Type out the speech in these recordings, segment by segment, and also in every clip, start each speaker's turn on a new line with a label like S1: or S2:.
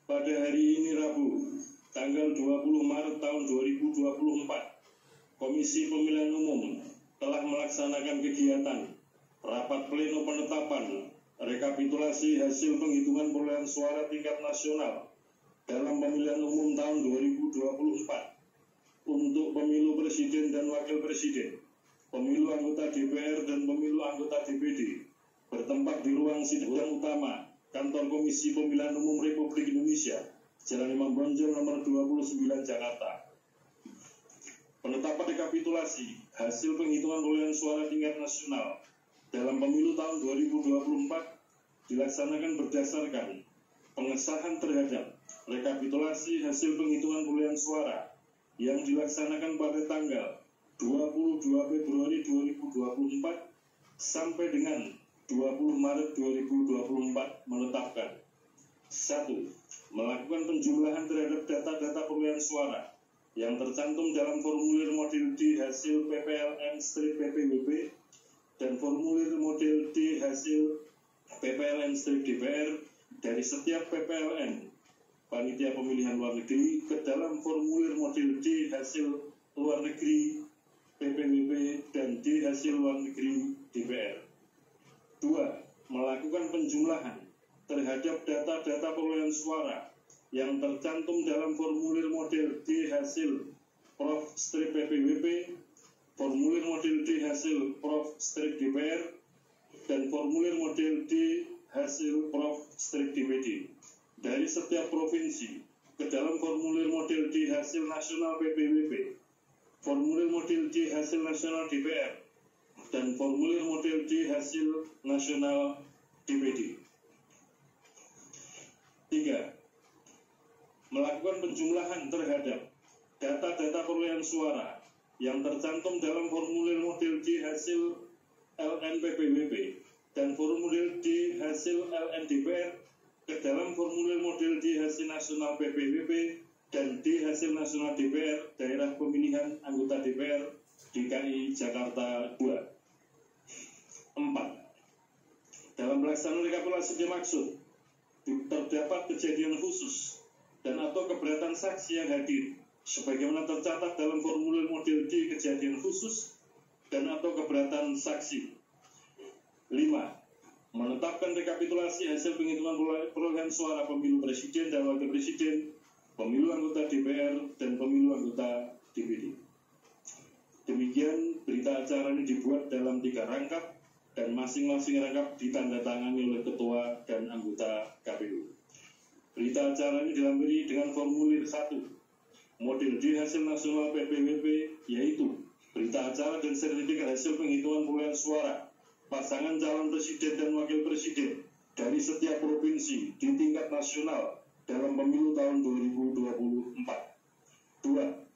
S1: Pada hari ini Rabu, tanggal 20 Maret tahun 2024, Komisi Pemilihan Umum telah melaksanakan kegiatan rapat pleno penetapan rekapitulasi hasil penghitungan perolehan suara tingkat nasional dalam pemilihan umum tahun 2024 untuk pemilu presiden dan wakil presiden, pemilu anggota DPR dan pemilu anggota DPD bertempat di ruang sidang utama Kantor Komisi Pemilihan Umum Republik Indonesia, Jalan Imam Bonjol nomor 29 Jakarta. Penetapan rekapitulasi hasil penghitungan perolehan suara tingkat nasional dalam pemilu tahun 2024 dilaksanakan berdasarkan pengesahan terhadap rekapitulasi hasil penghitungan perolehan suara yang dilaksanakan pada tanggal 22 Februari 2024 sampai dengan 20 Maret 2024 menetapkan 1. Melakukan penjumlahan terhadap data-data perolehan suara yang tercantum dalam formulir model D hasil PPLN-PPWP dan formulir model D hasil PPLN-DPR dari setiap PPLN Panitia Pemilihan Luar Negeri ke dalam formulir model D hasil luar negeri PPWP dan D hasil luar negeri DPR. 2. Melakukan penjumlahan terhadap data-data perolehan suara yang tercantum dalam formulir model D hasil Prof/PPWP, formulir model D hasil Prof/DPR, dan formulir model D hasil Prof/DPD dari setiap provinsi ke dalam formulir model D hasil nasional PPWP, formulir model D hasil nasional DPR, dan formulir model D hasil nasional DPD. 3. Melakukan penjumlahan terhadap data-data perolehan suara yang tercantum dalam formulir model D hasil LN-PPWP dan formulir D hasil LN-DPR ke dalam formulir model D hasil nasional PPWP dan D hasil nasional DPR daerah pemilihan anggota DPR DKI Jakarta 2. 4. Dalam pelaksanaan rekapitulasi dimaksud terdapat kejadian khusus dan atau keberatan saksi yang hadir sebagaimana tercatat dalam formulir model D kejadian khusus dan atau keberatan saksi. 5. Menetapkan rekapitulasi hasil penghitungan perolehan suara pemilu presiden dan wakil presiden, pemilu anggota DPR dan pemilu anggota DPD. Demikian berita acara ini dibuat dalam 3 rangkap dan masing-masing rangkap ditandatangani oleh ketua dan anggota KPU. Berita acara ini dilampiri dengan formulir 1, model D hasil nasional PPWP, yaitu berita acara dan sertifikat hasil penghitungan perolehan suara pasangan calon presiden dan wakil presiden dari setiap provinsi di tingkat nasional dalam pemilu tahun 2024. 2.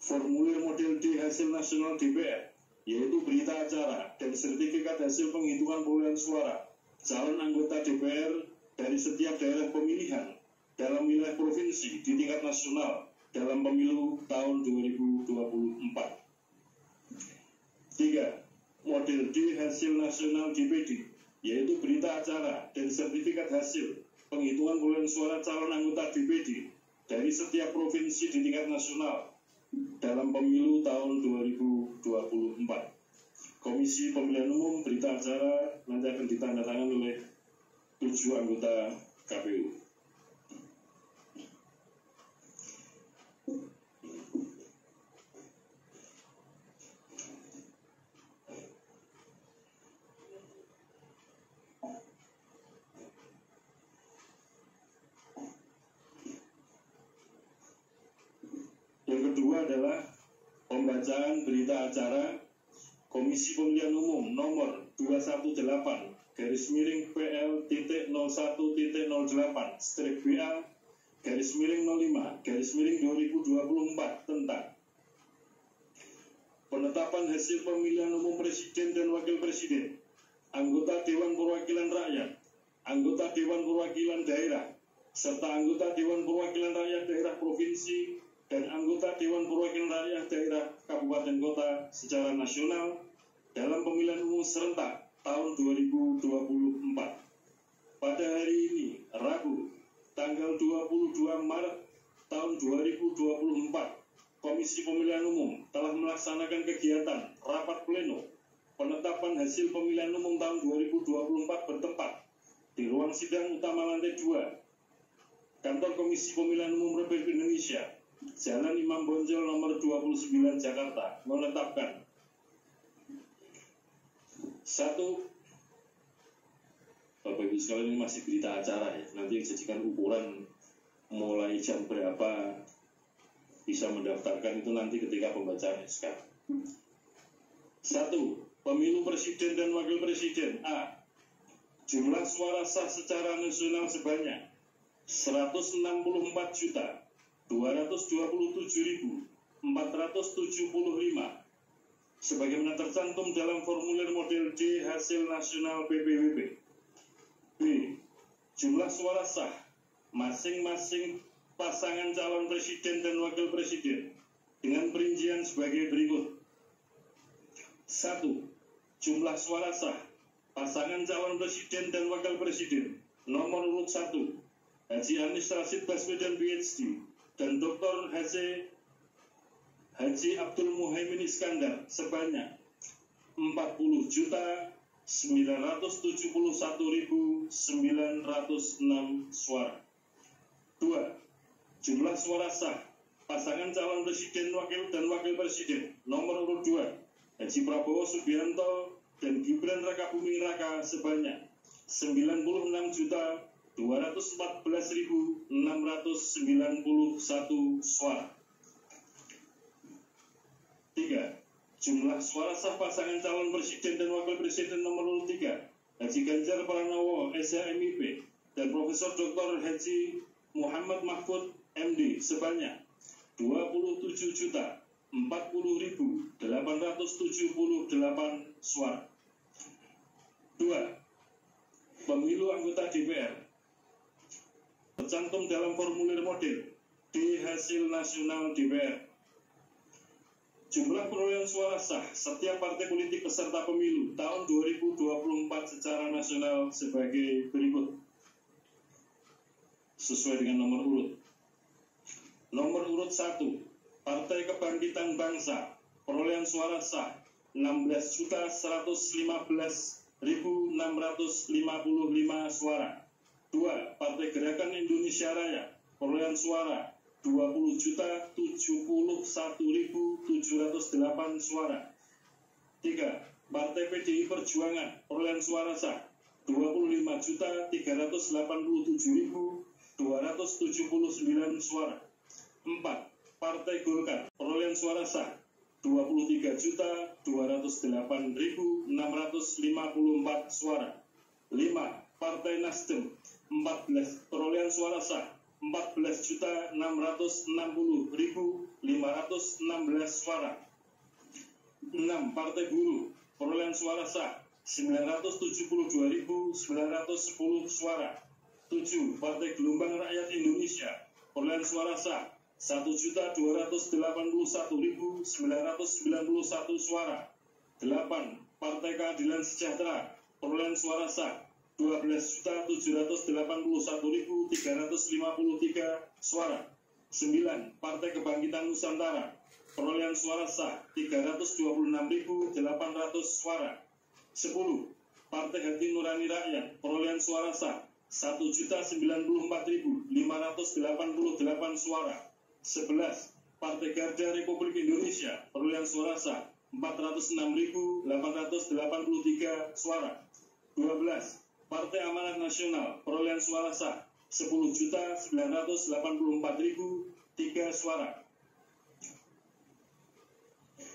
S1: Formulir model D hasil nasional DPR, yaitu berita acara dan sertifikat hasil penghitungan perolehan suara calon anggota DPR dari setiap daerah pemilihan dalam wilayah provinsi di tingkat nasional dalam pemilu tahun 2024. 3. Model D hasil nasional DPD, yaitu berita acara dan sertifikat hasil penghitungan perolehan suara calon anggota DPD dari setiap provinsi di tingkat nasional dalam pemilu tahun 2024. Komisi Pemilihan Umum berita acara nanti akan ditandatangani oleh 7 anggota KPU. Yang kedua adalah pembacaan berita acara Komisi Pemilihan Umum nomor 218-PL.01-01-BA/BA/05-2024 tentang penetapan hasil pemilihan umum presiden dan wakil presiden, anggota Dewan Perwakilan Rakyat, anggota Dewan Perwakilan Daerah, serta anggota Dewan Perwakilan Rakyat Daerah Provinsi dan anggota Dewan Perwakilan Rakyat Daerah Kabupaten Kota secara nasional dalam pemilihan umum serentak tahun 2024. Pada hari ini, Rabu, tanggal Maret tahun 2024, Komisi Pemilihan Umum telah melaksanakan kegiatan rapat pleno penetapan hasil pemilihan umum tahun 2024 bertempat di ruang sidang utama lantai 2, Kantor Komisi Pemilihan Umum Republik Indonesia, Jalan Imam Bonjol nomor 29 Jakarta, menetapkan 1. Bapak Ibu sekalian, ini masih berita acara ya, nanti dijadikan ukuran mulai jam berapa bisa mendaftarkan itu nanti ketika pembacaan SK. 1. Pemilu Presiden dan Wakil Presiden. A. Jumlah suara sah secara nasional sebanyak 164.227.475 sebagaimana tercantum dalam formulir model D hasil nasional PPWP. B. Jumlah suara sah masing-masing pasangan calon presiden dan wakil presiden dengan perincian sebagai berikut. 1. Jumlah suara sah pasangan calon presiden dan wakil presiden nomor urut 1 Haji Anies Rashid Baswedan PhD dan Dr. Haji Abdul Muhaimin Iskandar sebanyak 40.971.906 suara. 2. Jumlah suara sah pasangan calon presiden dan wakil presiden nomor urut 2 Haji Prabowo Subianto dan Gibran Rakabuming Raka sebanyak 96.214.691 suara. 3. Jumlah suara sah pasangan calon presiden dan wakil presiden nomor urut 3 Haji Ganjar Pranowo SHMIP dan Profesor Dr. Haji Muhammad Mahfud MD sebanyak 27.040.878 suara. 2. Pemilu anggota DPR tercantum dalam formulir model D hasil nasional DPR. Jumlah perolehan suara sah setiap partai politik peserta pemilu tahun 2024 secara nasional sebagai berikut. Sesuai dengan nomor urut. Nomor urut 1, Partai Kebangkitan Bangsa, perolehan suara sah 16.111.655 suara. 2. Partai Gerakan Indonesia Raya, perolehan suara 20.071.708 suara. 3. Partai PDI Perjuangan, perolehan suara sah 25.387.279 suara. 4. Partai Golkar, perolehan suara sah 23.208.654 suara. 5. Partai Nasdem 14, perolehan suara sah 14.660.516 suara. 6. Partai Buruh, perolehan suara sah 972.910 suara. 7. Partai Gelombang Rakyat Indonesia, perolehan suara sah 1.281.991 suara. 8. Partai Keadilan Sejahtera, perolehan suara sah 12.781.353 suara. 9. Partai Kebangkitan Nusantara, perolehan suara sah 326.800 suara. 10. Partai Hati Nurani Rakyat, perolehan suara sah 1.094.588 suara. 11. Partai Garda Republik Indonesia, perolehan suara sah 406.883 suara. 12. Partai Amanat Nasional, perolehan suara sah 10.984.003 suara.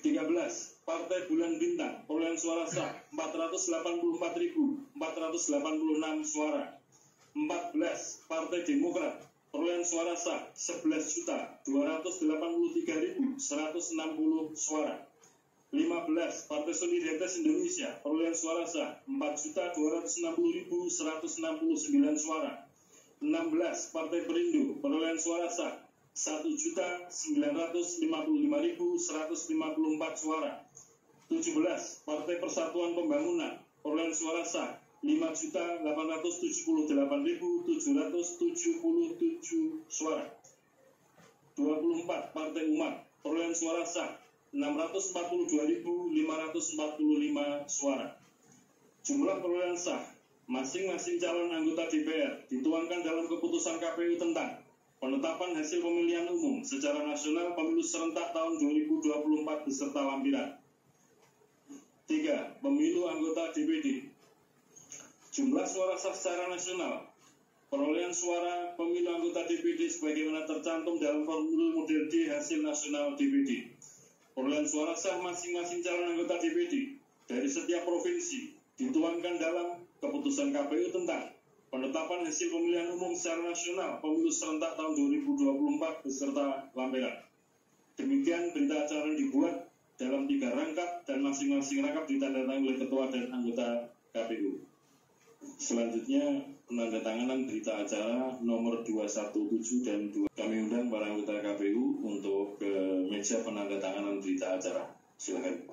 S1: 13. Partai Bulan Bintang, perolehan suara sah 484.486 suara. 14. Partai Demokrat, perolehan suara sah 11.283.160 suara. 15. Partai Solidaritas Indonesia, perolehan suara sah 4.260.169 suara. 16. Partai Perindo, perolehan suara sah 1.955.154 suara. 17. Partai Persatuan Pembangunan, perolehan suara sah 5.878.777 suara. 24 Partai Umat, perolehan suara sah 642.545 suara. Jumlah perolehan sah masing-masing calon anggota DPR dituangkan dalam keputusan KPU tentang penetapan hasil pemilihan umum secara nasional pemilu serentak tahun 2024 beserta lampiran. 3. Pemilu anggota DPD. Jumlah suara sah secara nasional. Perolehan suara pemilu anggota DPD sebagaimana tercantum dalam formulir model D hasil nasional DPD. Perolehan suara sah masing-masing calon anggota DPD dari setiap provinsi dituangkan dalam keputusan KPU tentang penetapan hasil pemilihan umum secara nasional pemilu serentak tahun 2024 beserta lampiran. Demikian berita acara dibuat dalam 3 rangkap dan masing-masing rangkap ditandatangani oleh ketua dan anggota KPU. Selanjutnya penandatanganan berita acara nomor 217 dan 2. Kami undang para anggota KPU untuk ke meja penandatanganan berita acara. Silakan.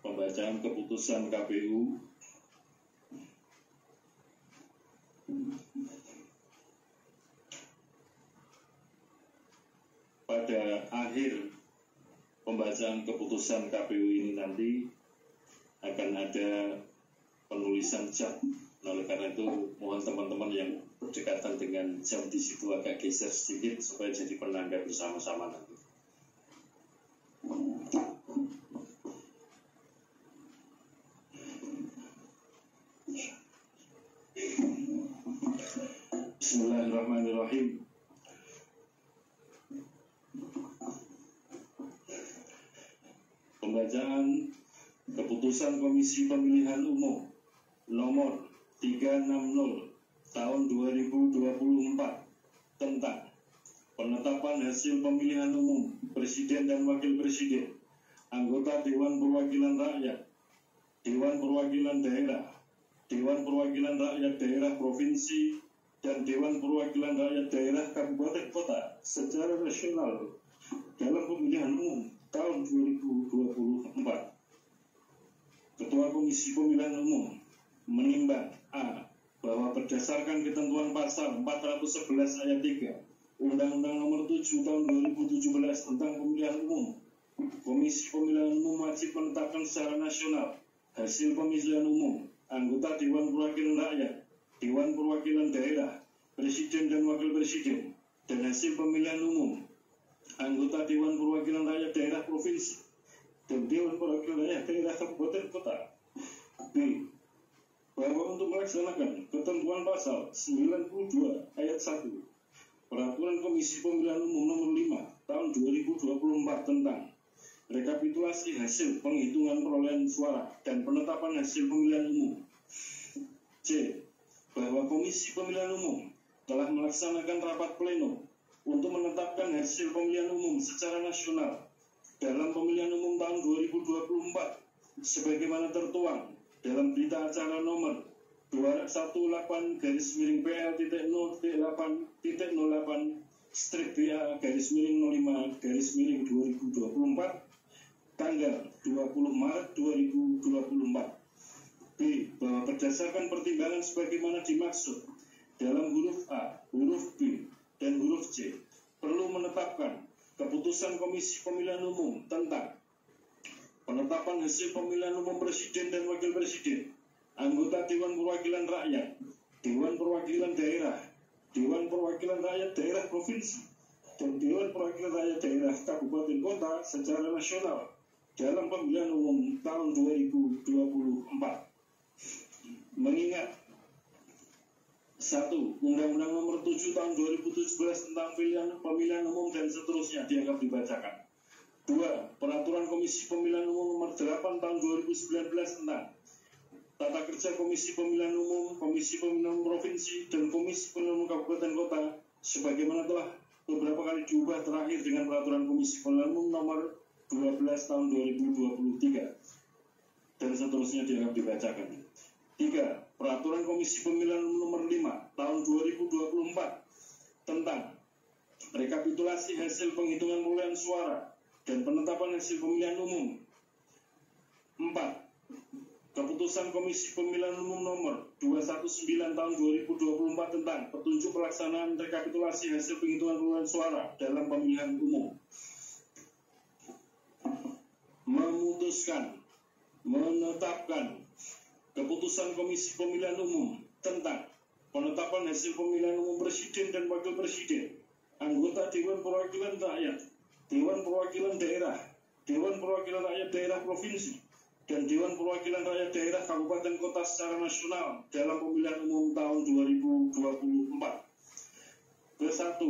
S1: Pembacaan keputusan KPU pada akhir pembacaan keputusan KPU ini nanti akan ada penulisan jam. Oleh karena itu mohon teman-teman yang berdekatan dengan jam di situ agak geser sedikit supaya jadi penanda bersama-sama nanti. Bismillahirrahmanirrahim. Pembacaan Keputusan Komisi Pemilihan Umum nomor 360 tahun 2024 tentang penetapan hasil pemilihan umum Presiden dan Wakil Presiden, anggota Dewan Perwakilan Rakyat, Dewan Perwakilan Daerah, Dewan Perwakilan Rakyat Daerah Provinsi, dan Dewan Perwakilan Rakyat Daerah Kabupaten Kota secara nasional dalam pemilihan umum tahun 2024. Ketua Komisi Pemilihan Umum menimbang A. Bahwa berdasarkan ketentuan pasal 411 ayat 3 Undang-Undang Nomor 7 Tahun 2017 tentang Pemilihan Umum, Komisi Pemilihan Umum wajib menetapkan secara nasional hasil pemilihan umum anggota Dewan Perwakilan Rakyat, Dewan Perwakilan Daerah, Presiden dan Wakil Presiden, dan hasil pemilihan umum anggota Dewan Perwakilan Rakyat Daerah Provinsi dan Dewan Perwakilan Rakyat Daerah Kabupaten Kota. B. Bahwa untuk melaksanakan ketentuan pasal 92 ayat 1 Peraturan Komisi Pemilihan Umum nomor 5 tahun 2024 tentang rekapitulasi hasil penghitungan perolehan suara dan penetapan hasil pemilihan umum. C. Bahwa Komisi Pemilihan Umum telah melaksanakan rapat pleno untuk menetapkan hasil pemilihan umum secara nasional dalam pemilihan umum tahun 2024 sebagaimana tertuang dalam berita acara nomor 218-09-BA-08-05-2024 tanggal 20 Maret 2024. B. Bahwa berdasarkan pertimbangan sebagaimana dimaksud dalam huruf A, huruf B, dan huruf C, perlu menetapkan keputusan Komisi Pemilihan Umum tentang penetapan hasil pemilihan umum Presiden dan Wakil Presiden, anggota Dewan Perwakilan Rakyat, Dewan Perwakilan Daerah, Dewan Perwakilan Rakyat Daerah Provinsi, dan Dewan Perwakilan Rakyat Daerah Kabupaten Kota secara nasional dalam pemilihan umum tahun 2024. Mengingat 1. Undang-Undang Nomor 7 Tahun 2017 tentang pemilihan umum dan seterusnya dianggap dibacakan. 2. Peraturan Komisi Pemilihan Umum Nomor 8 Tahun 2019 tentang Tata Kerja Komisi Pemilihan Umum, Komisi Pemilihan Umum Provinsi, dan Komisi Pemilihan Umum Kabupaten Kota sebagaimana telah beberapa kali diubah terakhir dengan Peraturan Komisi Pemilihan Umum Nomor 12 Tahun 2023 dan seterusnya dianggap dibacakan. 3. Peraturan Komisi Pemilihan Umum Nomor 5 Tahun 2024 tentang rekapitulasi hasil penghitungan perolehan suara dan penetapan hasil pemilihan umum. 4. Keputusan Komisi Pemilihan Umum Nomor 219 Tahun 2024 tentang petunjuk pelaksanaan rekapitulasi hasil penghitungan perolehan suara dalam pemilihan umum. Memutuskan menetapkan Keputusan Komisi Pemilihan Umum tentang penetapan hasil pemilihan umum Presiden dan Wakil Presiden, anggota Dewan Perwakilan Rakyat, Dewan Perwakilan Daerah, Dewan Perwakilan Rakyat Daerah Provinsi, dan Dewan Perwakilan Rakyat Daerah Kabupaten Kota secara nasional dalam pemilihan umum tahun 2024. Ke-1.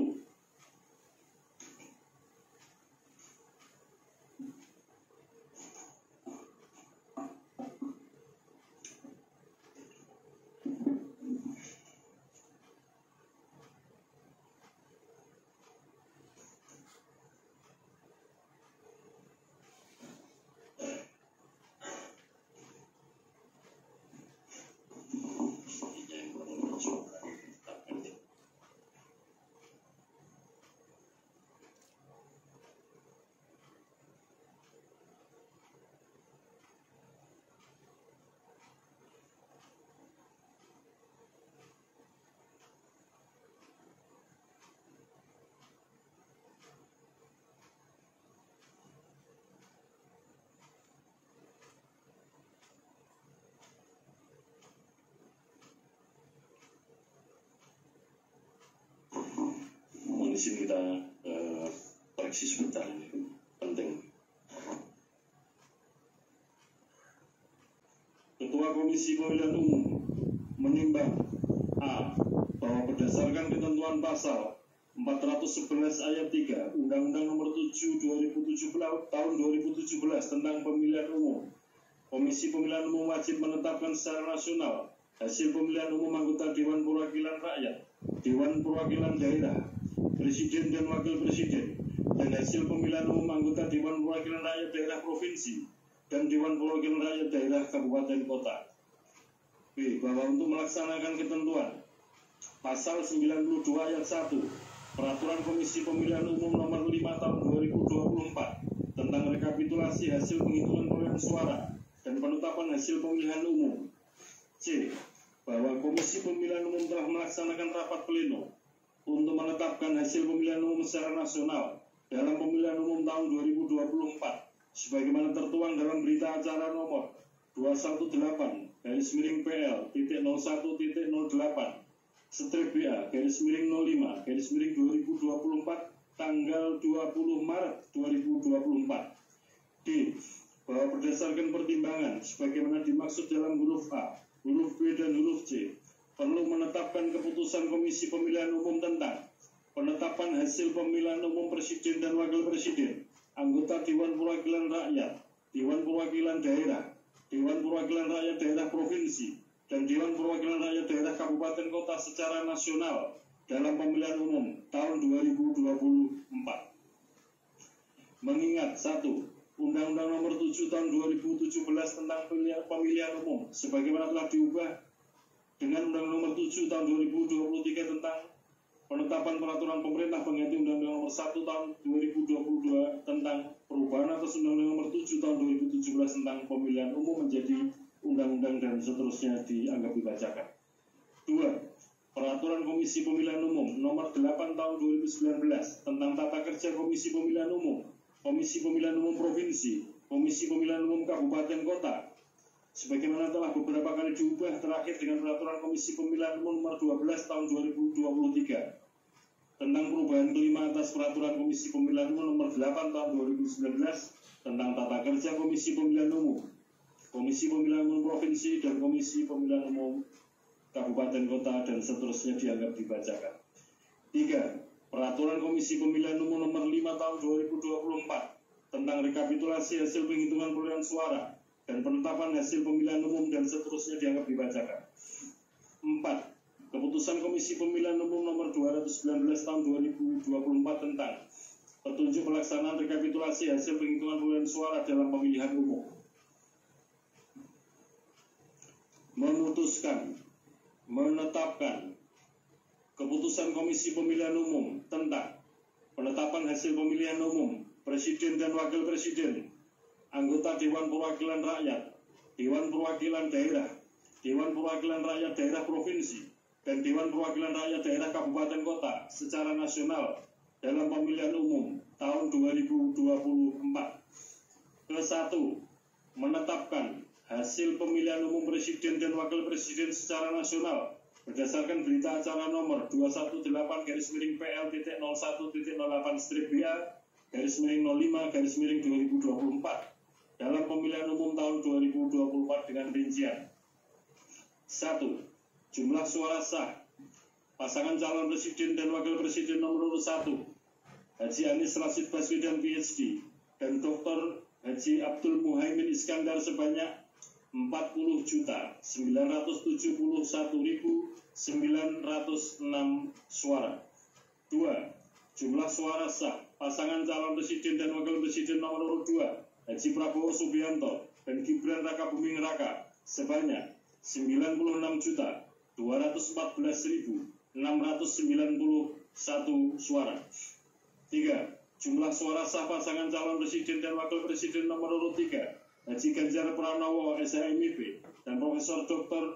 S1: Di sini kita koreksi sebentar, ini penting. Ketua Komisi Pemilihan Umum menimbang A. bahwa berdasarkan ketentuan pasal 411 ayat 3 Undang-Undang Nomor 7 tahun 2017 tentang Pemilihan Umum, Komisi Pemilihan Umum wajib menetapkan secara nasional hasil pemilihan umum anggota Dewan Perwakilan Rakyat, Dewan Perwakilan Daerah, Presiden dan Wakil Presiden, dan hasil pemilihan umum anggota Dewan Perwakilan Rakyat Daerah Provinsi dan Dewan Perwakilan Rakyat Daerah Kabupaten Kota. B. Bahwa untuk melaksanakan ketentuan Pasal 92 ayat 1 Peraturan Komisi Pemilihan Umum Nomor 5 Tahun 2024 tentang rekapitulasi hasil penghitungan perolehan suara dan penetapan hasil pemilihan umum. C. Bahwa Komisi Pemilihan Umum telah melaksanakan rapat pleno untuk menetapkan hasil pemilihan umum secara nasional dalam pemilihan umum tahun 2024 sebagaimana tertuang dalam berita acara nomor 218-01-08/BA/05/2024 tanggal 20 Maret 2024. D. Bahwa berdasarkan pertimbangan sebagaimana dimaksud dalam huruf A, huruf B dan huruf C, perlu menetapkan keputusan Komisi Pemilihan Umum tentang penetapan hasil pemilihan umum Presiden dan Wakil Presiden, anggota Dewan Perwakilan Rakyat, Dewan Perwakilan Daerah, Dewan Perwakilan Rakyat Daerah Provinsi, dan Dewan Perwakilan Rakyat Daerah Kabupaten Kota secara nasional dalam pemilihan umum tahun 2024. Mengingat 1. Undang-Undang Nomor 7 Tahun 2017 tentang pemilihan umum sebagaimana telah diubah dengan Undang-Undang Nomor 7 Tahun 2023 tentang penetapan peraturan pemerintah pengganti Undang-Undang Nomor 1 Tahun 2022 tentang perubahan atas Undang-Undang Nomor 7 Tahun 2017 tentang pemilihan umum menjadi undang-undang dan seterusnya dianggap dibacakan. 2. Peraturan Komisi Pemilihan Umum Nomor 8 Tahun 2019 tentang tata kerja Komisi Pemilihan Umum, Komisi Pemilihan Umum Provinsi, Komisi Pemilihan Umum Kabupaten Kota sebagaimana telah beberapa kali diubah terakhir dengan Peraturan Komisi Pemilihan Umum Nomor 12 Tahun 2023 tentang perubahan kelima atas Peraturan Komisi Pemilihan Umum Nomor 8 Tahun 2019 tentang tata kerja Komisi Pemilihan Umum, Komisi Pemilihan Umum Provinsi dan Komisi Pemilihan Umum Kabupaten Kota dan seterusnya dianggap dibacakan. 3. Peraturan Komisi Pemilihan Umum Nomor 5 Tahun 2024 tentang rekapitulasi hasil penghitungan perolehan suara dan penetapan hasil pemilihan umum dan seterusnya dianggap dibacakan. 4. Keputusan Komisi Pemilihan Umum Nomor 219 Tahun 2024 tentang petunjuk pelaksanaan rekapitulasi hasil penghitungan perolehan suara dalam pemilihan umum. Memutuskan, menetapkan keputusan Komisi Pemilihan Umum tentang penetapan hasil pemilihan umum Presiden dan Wakil Presiden, anggota Dewan Perwakilan Rakyat, Dewan Perwakilan Daerah, Dewan Perwakilan Rakyat Daerah Provinsi, dan Dewan Perwakilan Rakyat Daerah Kabupaten Kota secara nasional dalam pemilihan umum tahun 2024. Ke-1. Menetapkan hasil pemilihan umum Presiden dan Wakil Presiden secara nasional berdasarkan berita acara nomor 218-01-08/BA/05/2024 dalam pemilihan umum tahun 2024 dengan rincian. 1. Jumlah suara sah pasangan calon presiden dan wakil presiden nomor 1 Haji Anies Rashid Baswedan PhD dan Dr. Haji Abdul Muhaimin Iskandar sebanyak 40.971.906 suara. 2. Jumlah suara sah pasangan calon presiden dan wakil presiden nomor 2 Haji Prabowo Subianto dan Gibran Rakabuming Raka sebanyak 96.214.691 suara. 3. Jumlah suara sah pasangan calon presiden dan wakil presiden nomor 3 Haji Ganjar Pranowo SHMIP dan Profesor Dr.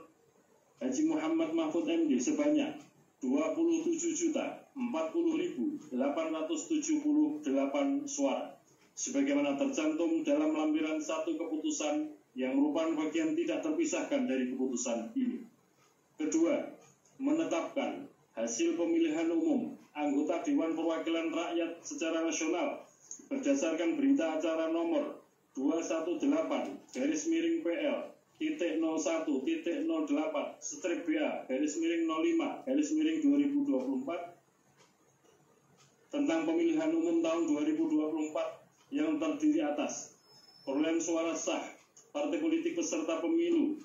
S1: Haji Muhammad Mahfud MD sebanyak 27.040.878 suara sebagaimana tercantum dalam lampiran 1 keputusan yang merupakan bagian tidak terpisahkan dari keputusan ini. Kedua, menetapkan hasil pemilihan umum anggota Dewan Perwakilan Rakyat secara nasional berdasarkan berita acara nomor 218/PL/2024 001.08/BA/05/2024 tentang pemilihan umum tahun 2024 yang terdiri atas perolehan suara sah partai politik peserta pemilu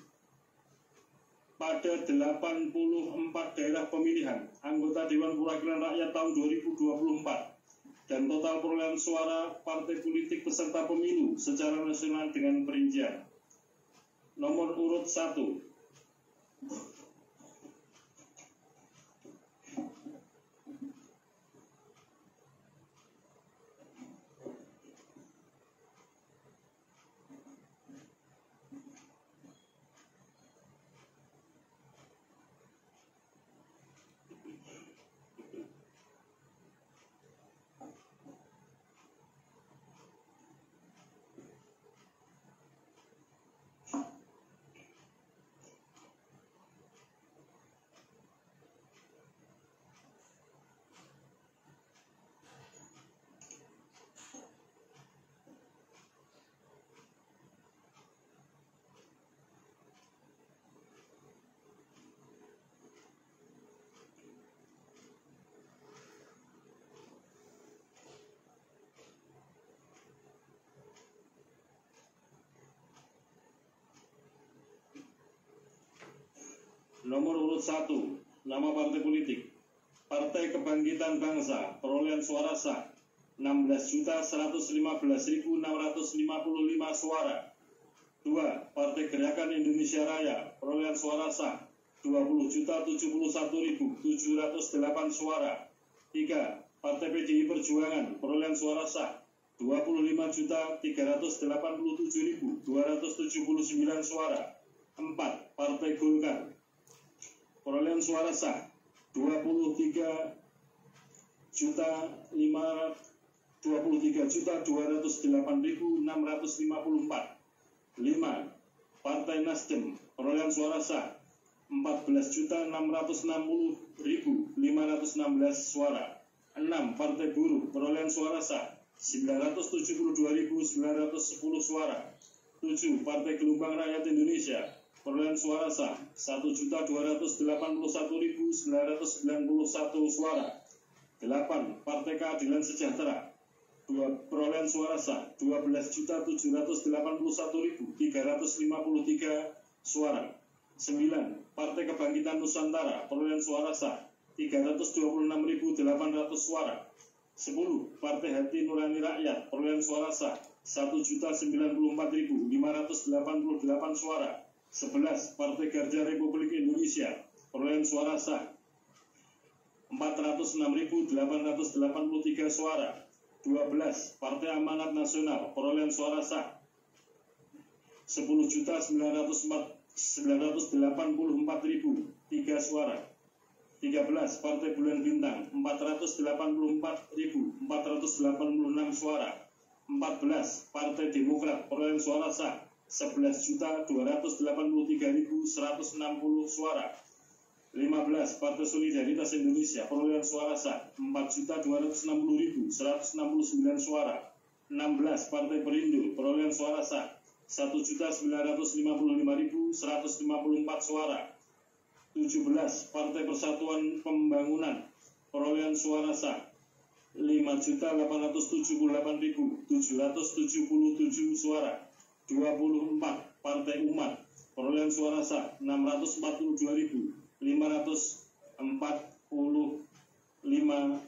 S1: pada 84 daerah pemilihan anggota Dewan Perwakilan Rakyat tahun 2024 dan total perolehan suara partai politik peserta pemilu secara nasional dengan perincian. Nomor urut 1. Nomor urut 1, nama partai politik. Partai Kebangkitan Bangsa, perolehan suara sah 16.115.655 suara. 2. Partai Gerakan Indonesia Raya, perolehan suara sah 20.071.708 suara. 3. Partai PDI Perjuangan, perolehan suara sah 25.387.279 suara. 4. Partai Golkar, perolehan suara sah 23.208.654. 5. Partai Nasdem, perolehan suara sah 14.660.516 suara. 6. Partai Buruh, perolehan suara sah 972.910 suara. 7. Partai Gelombang Rakyat Indonesia, perolehan suara sah 1.281.991 suara. 8. Partai Keadilan Sejahtera, perolehan suara sah 12.781.353 suara. 9. Partai Kebangkitan Nusantara, perolehan suara sah 326.800 suara. 10. Partai Hati Nurani Rakyat, perolehan suara sah 1.094.588 suara. 11. Partai Garda Republik Indonesia, perolehan suara sah 406.883 suara. 12. Partai Amanat Nasional, perolehan suara sah 10.984.003 suara. 13. Partai Bulan Bintang, 484.486 suara. 14. Partai Demokrat, perolehan suara sah 11.283.160 suara. 15. Partai Solidaritas Indonesia, perolehan suara sah 4.260.169 suara. 16. Partai Perindo, perolehan suara sah 1.955.154 suara. 17. Partai Persatuan Pembangunan, perolehan suara sah 5.878.777 suara. 24. Partai Umat, perolehan suara sah 642.545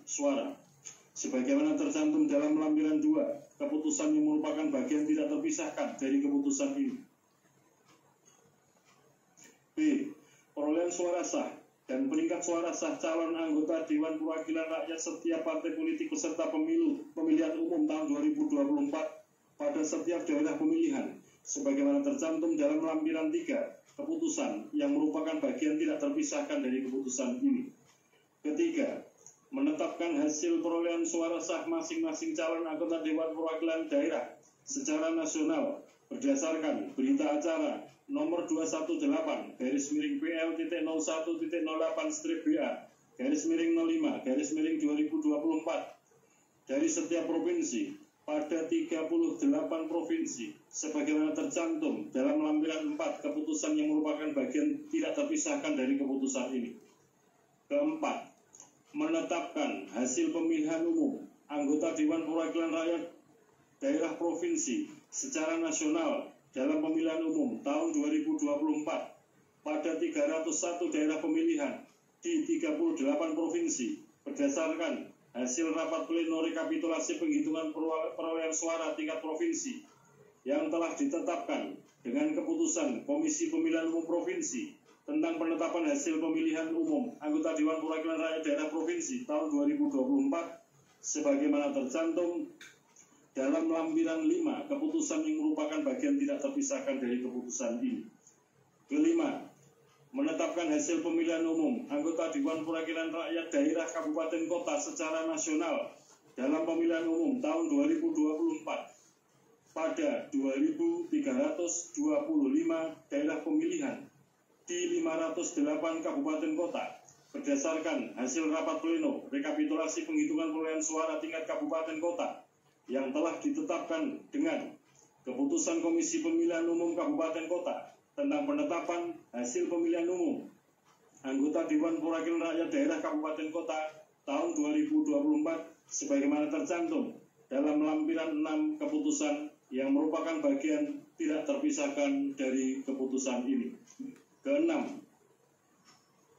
S1: suara. Sebagaimana tercantum dalam lampiran 2, keputusan yang merupakan bagian tidak terpisahkan dari keputusan ini. B. Perolehan suara sah dan peringkat suara sah calon anggota Dewan Perwakilan Rakyat setiap partai politik peserta pemilihan umum tahun 2024 pada setiap daerah pemilihan, sebagaimana tercantum dalam lampiran 3, keputusan yang merupakan bagian tidak terpisahkan dari keputusan ini. Ketiga, menetapkan hasil perolehan suara sah masing-masing calon anggota Dewan Perwakilan Daerah secara nasional berdasarkan berita acara nomor 218/01.08/BA/05/2024 dari setiap provinsi pada 38 provinsi sebagaimana tercantum dalam lampiran 4 keputusan yang merupakan bagian tidak terpisahkan dari keputusan ini. Keempat, menetapkan hasil pemilihan umum anggota Dewan Perwakilan Rakyat Daerah Provinsi secara nasional dalam pemilihan umum tahun 2024 pada 301 daerah pemilihan di 38 provinsi berdasarkan hasil rapat pleno rekapitulasi penghitungan perolehan suara tingkat provinsi yang telah ditetapkan dengan keputusan Komisi Pemilihan Umum Provinsi tentang penetapan hasil pemilihan umum anggota Dewan Perwakilan Rakyat Daerah Provinsi tahun 2024 sebagaimana tercantum dalam lampiran 5 keputusan yang merupakan bagian tidak terpisahkan dari keputusan ini. Kelima, menetapkan hasil pemilihan umum anggota Dewan Perwakilan Rakyat Daerah Kabupaten Kota secara nasional dalam pemilihan umum tahun 2024 pada 2.325 daerah pemilihan di 508 kabupaten kota berdasarkan hasil rapat pleno rekapitulasi penghitungan perolehan suara tingkat kabupaten kota yang telah ditetapkan dengan keputusan Komisi Pemilihan Umum Kabupaten Kota tentang penetapan hasil pemilihan umum anggota Dewan Perwakilan Rakyat Daerah Kabupaten Kota tahun 2024 sebagaimana tercantum dalam lampiran 6 keputusan yang merupakan bagian tidak terpisahkan dari keputusan ini. Keenam,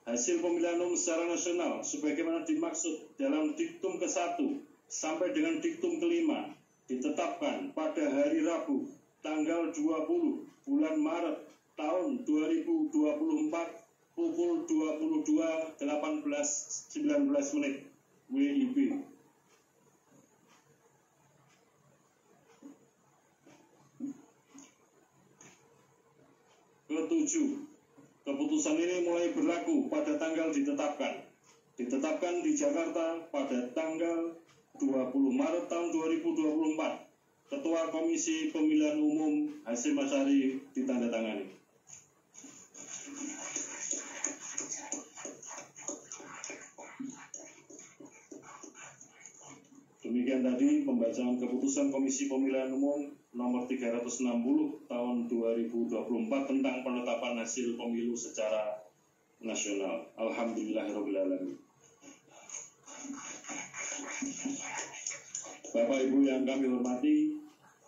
S1: hasil pemilihan umum secara nasional sebagaimana dimaksud dalam diktum ke-1 sampai dengan diktum ke-5 ditetapkan pada hari Rabu tanggal 20 bulan Maret tahun 2024 pukul 22.18.19 WIB. Ketujuh, keputusan ini mulai berlaku pada tanggal ditetapkan di Jakarta pada tanggal 20 Maret tahun 2024. Ketua Komisi Pemilihan Umum Hasyim Asyari ditandatangani. Demikian tadi pembacaan keputusan Komisi Pemilihan Umum nomor 360 tahun 2024 tentang penetapan hasil pemilu secara nasional. Alhamdulillahirrahmanirrahim. Bapak Ibu yang kami hormati,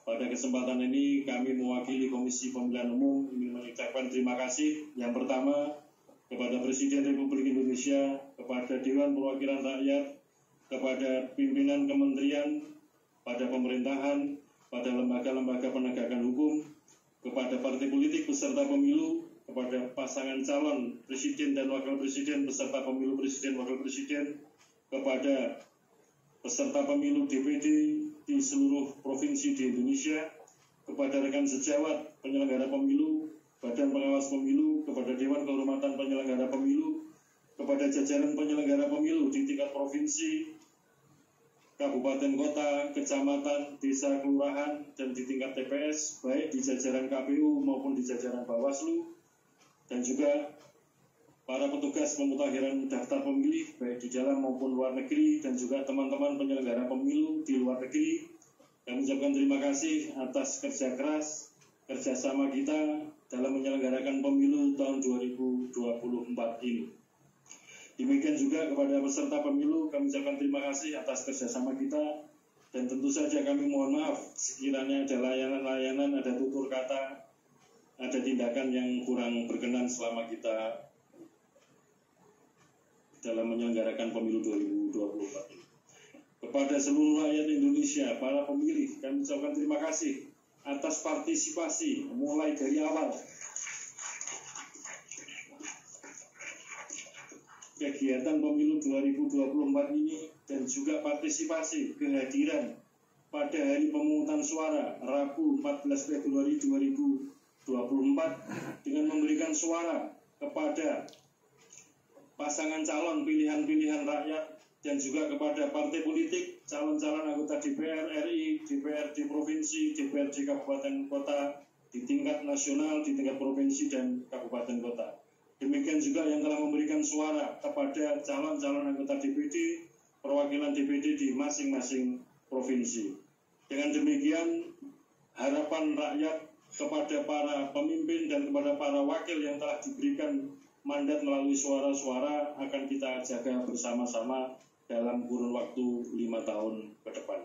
S1: pada kesempatan ini kami mewakili Komisi Pemilihan Umum ingin mengucapkan terima kasih yang pertama kepada Presiden Republik Indonesia, kepada Dewan Perwakilan Rakyat, kepada pimpinan kementerian, pada pemerintahan, pada lembaga-lembaga penegakan hukum, kepada partai politik peserta pemilu, kepada pasangan calon presiden dan wakil presiden peserta pemilu presiden wakil presiden, kepada peserta pemilu DPD di seluruh provinsi di Indonesia, kepada rekan sejawat penyelenggara pemilu, Badan Pengawas Pemilu, kepada Dewan Kehormatan Penyelenggara Pemilu, kepada jajaran penyelenggara pemilu di tingkat provinsi, kabupaten kota, kecamatan, desa, kelurahan, dan di tingkat TPS, baik di jajaran KPU maupun di jajaran Bawaslu, dan juga para petugas pemutakhiran daftar pemilih, baik di dalam maupun luar negeri, dan juga teman-teman penyelenggara pemilu di luar negeri. Kami ucapkan terima kasih atas kerja keras, kerjasama kita dalam menyelenggarakan pemilu tahun 2024 ini. Demikian juga kepada peserta pemilu, kami ucapkan terima kasih atas kerjasama kita, dan tentu saja kami mohon maaf sekiranya ada layanan-layanan, ada tutur kata, ada tindakan yang kurang berkenan selama kita dalam menyelenggarakan pemilu 2024 ini. Kepada seluruh rakyat Indonesia, para pemilih, kami ucapkan terima kasih atas partisipasi mulai dari awal kegiatan pemilu 2024 ini, dan juga partisipasi kehadiran pada hari pemungutan suara Rabu 14 Februari 2024 dengan memberikan suara kepada pasangan calon pilihan-pilihan rakyat dan juga kepada partai politik, calon-calon anggota DPR RI, DPRD provinsi, DPRD kabupaten kota di tingkat nasional, di tingkat provinsi dan kabupaten kota. Demikian juga yang telah memberikan suara kepada calon-calon anggota DPD, perwakilan DPD di masing-masing provinsi. Dengan demikian, harapan rakyat kepada para pemimpin dan kepada para wakil yang telah diberikan mandat melalui suara-suara akan kita jaga bersama-sama dalam kurun waktu 5 tahun ke depan.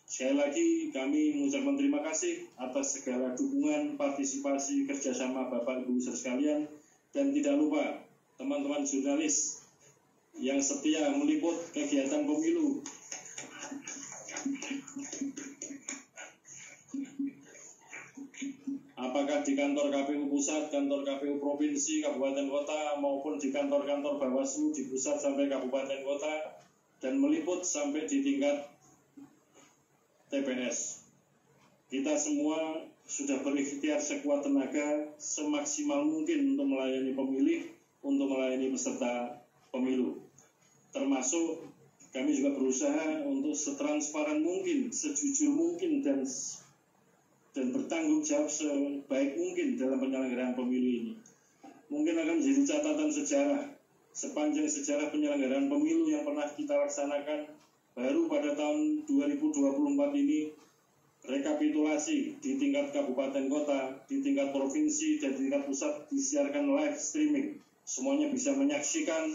S1: Sekali lagi kami mengucapkan terima kasih atas segala dukungan, partisipasi, kerjasama Bapak Ibu sekalian, dan tidak lupa teman-teman jurnalis yang setia meliput kegiatan pemilu. Apakah di kantor KPU pusat, kantor KPU provinsi, kabupaten kota, maupun di kantor-kantor Bawaslu di pusat sampai kabupaten kota, dan meliput sampai di tingkat TPS. Kita semua sudah berikhtiar sekuat tenaga, semaksimal mungkin untuk melayani pemilih, untuk melayani peserta pemilu. Termasuk kami juga berusaha untuk setransparan mungkin, sejujur mungkin, dan bertanggung jawab sebaik mungkin dalam penyelenggaraan pemilu ini. Mungkin akan menjadi catatan sejarah sepanjang sejarah penyelenggaraan pemilu yang pernah kita laksanakan. Baru pada tahun 2024 ini rekapitulasi di tingkat kabupaten kota, di tingkat provinsi, dan di tingkat pusat disiarkan live streaming. Semuanya bisa menyaksikan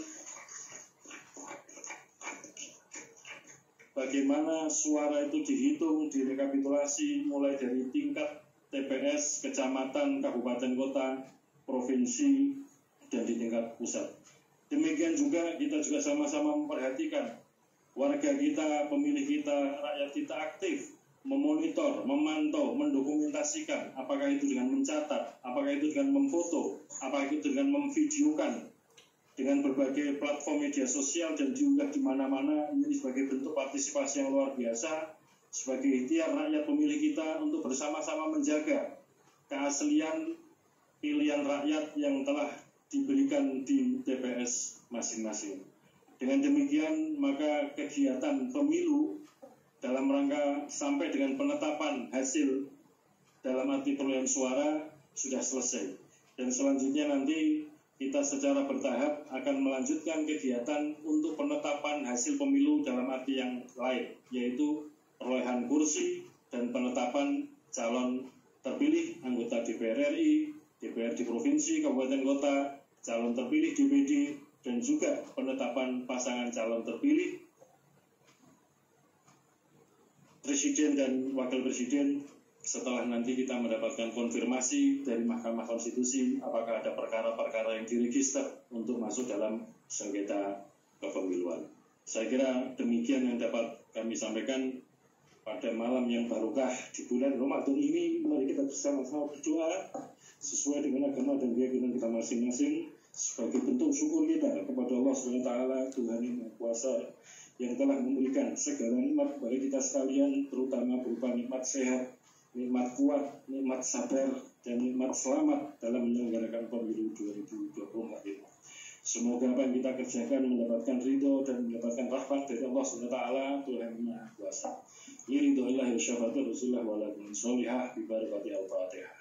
S1: bagaimana suara itu dihitung, direkapitulasi mulai dari tingkat TPS, kecamatan, kabupaten kota, provinsi, dan di tingkat pusat. Demikian juga kita juga sama-sama memperhatikan warga kita, pemilih kita, rakyat kita aktif memonitor, memantau, mendokumentasikan, apakah itu dengan mencatat, apakah itu dengan memfoto, apakah itu dengan memvideokan dengan berbagai platform media sosial dan diunggah di mana-mana. Ini sebagai bentuk partisipasi yang luar biasa, sebagai ikhtiar rakyat pemilih kita untuk bersama-sama menjaga keaslian pilihan rakyat yang telah diberikan di TPS masing-masing. Dengan demikian, maka kegiatan pemilu dalam rangka sampai dengan penetapan hasil dalam arti perolehan suara sudah selesai. Dan selanjutnya nanti kita secara bertahap akan melanjutkan kegiatan untuk penetapan hasil pemilu dalam arti yang lain, yaitu perolehan kursi dan penetapan calon terpilih anggota DPR RI, DPRD provinsi, kabupaten kota, calon terpilih DPD, dan juga penetapan pasangan calon terpilih presiden dan wakil presiden setelah nanti kita mendapatkan konfirmasi dari Mahkamah Konstitusi apakah ada perkara-perkara yang diregister untuk masuk dalam sengketa kepemiluan. Saya kira demikian yang dapat kami sampaikan pada malam yang barokah di bulan Ramadan ini. Mari kita bersama-sama berdoa sesuai dengan agama dan keyakinan kita masing-masing sebagai bentuk syukur kita kepada Allah SWT, Tuhan yang Maha Kuasa, yang telah memberikan segala nikmat kepada kita sekalian, terutama berupa nikmat sehat, nikmat kuat, nikmat sabar, dan nikmat selamat dalam menyelenggarakan pemilu 2024 ini. Semoga apa yang kita kerjakan mendapatkan ridho dan mendapatkan rahmat dari Allah SWT, Tuhan yang Maha Kuasa. Liridhoillah ya syafatul Rasulullah wa lakum sholihah bi barakati al-Fatihah.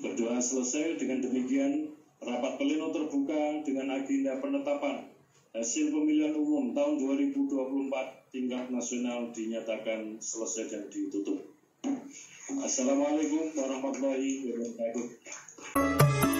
S1: Berdoa selesai. Dengan demikian rapat pleno terbuka dengan agenda penetapan hasil pemilihan umum tahun 2024 tingkat nasional dinyatakan selesai dan ditutup. Assalamualaikum warahmatullahi wabarakatuh.